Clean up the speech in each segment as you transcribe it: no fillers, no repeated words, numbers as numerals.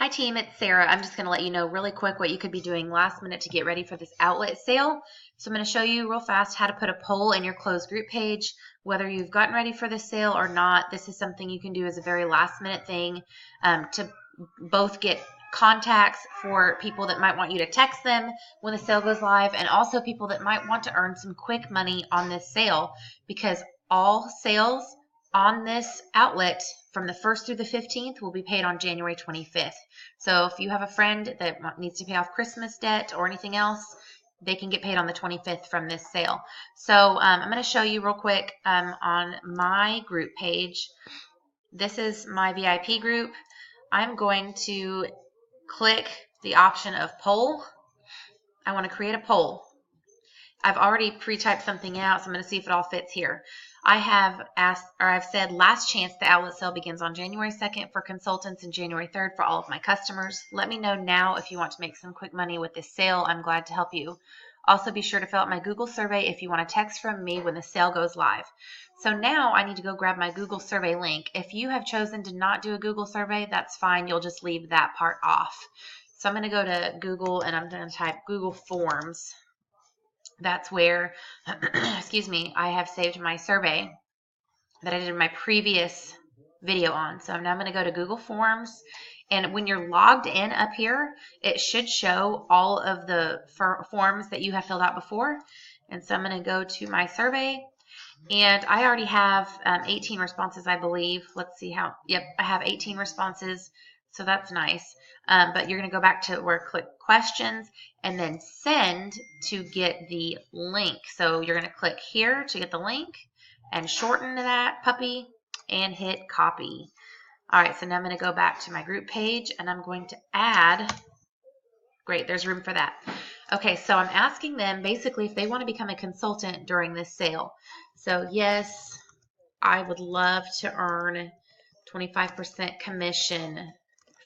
Hi team, it's Sarah. I'm just going to let you know really quick what you could be doing last minute to get ready for this outlet sale. So I'm going to show you real fast how to put a poll in your closed group page, whether you've gotten ready for this sale or not. This is something you can do as a very last minute thing to both get contacts for people that might want you to text them when the sale goes live, and also people that might want to earn some quick money on this sale, because all sales on this outlet from the 1st through the 15th will be paid on January 25th. So if you have a friend that needs to pay off Christmas debt or anything else, they can get paid on the 25th from this sale. So I'm going to show you real quick on my group page. This is my VIP group. I'm going to click the option of poll. I want to create a poll. I've already pre-typed something out, so I'm going to see if it all fits here. I have asked, or I've said, last chance the outlet sale begins on January 2nd for consultants and January 3rd for all of my customers. Let me know now if you want to make some quick money with this sale. I'm glad to help you. Also, be sure to fill out my Google survey if you want a text from me when the sale goes live. So now I need to go grab my Google survey link. If you have chosen to not do a Google survey, that's fine. You'll just leave that part off. So I'm going to go to Google and I'm going to type Google Forms. That's where, excuse me, I have saved my survey that I did my previous video on. So now I'm going to go to Google Forms, and when you're logged in up here, it should show all of the forms that you have filled out before. And so I'm going to go to my survey, and I already have 18 responses, I believe. Let's see how, yep, I have 18 responses. So that's nice. But you're going to go back to where click questions and then send to get the link. So you're going to click here to get the link and shorten that puppy and hit copy. All right, so now I'm going to go back to my group page and I'm going to add. Great, there's room for that. Okay, so I'm asking them basically if they want to become a consultant during this sale. So yes, I would love to earn 25% commission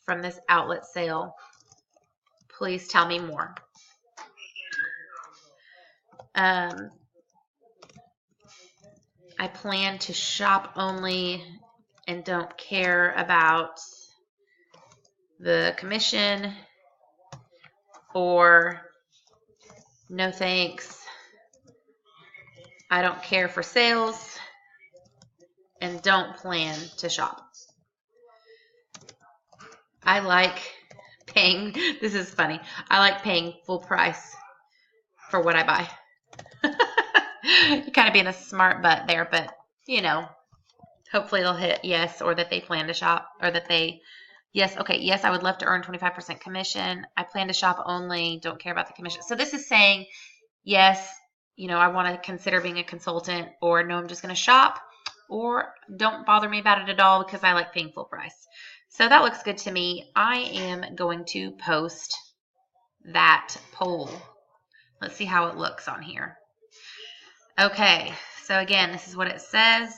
from this outlet sale. Please tell me more. I plan to shop only and don't care about the commission, or no thanks, I don't care for sales and don't plan to shop. I like paying, this is funny, I like paying full price for what I buy. You're kind of being a smart butt there, but you know, hopefully they'll hit yes, or that they plan to shop, or that they, yes, okay, yes, I would love to earn 25% commission. I plan to shop only, don't care about the commission. So this is saying, yes, you know, I want to consider being a consultant, or no, I'm just going to shop, or don't bother me about it at all because I like paying full price. So that looks good to me. I am going to post that poll. Let's see how it looks on here. Okay, so again, this is what it says.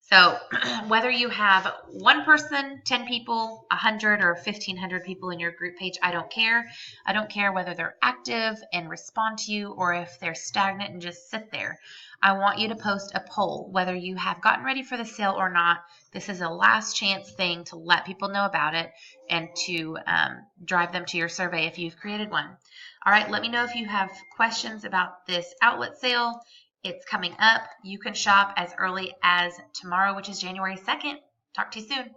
So whether you have one person, 10 people, 100, or 1,500 people in your group page, I don't care. I don't care whether they're active and respond to you or if they're stagnant and just sit there. I want you to post a poll, whether you have gotten ready for the sale or not. This is a last chance thing to let people know about it and to drive them to your survey if you've created one. All right, let me know if you have questions about this outlet sale. It's coming up. You can shop as early as tomorrow, which is January 2nd. Talk to you soon.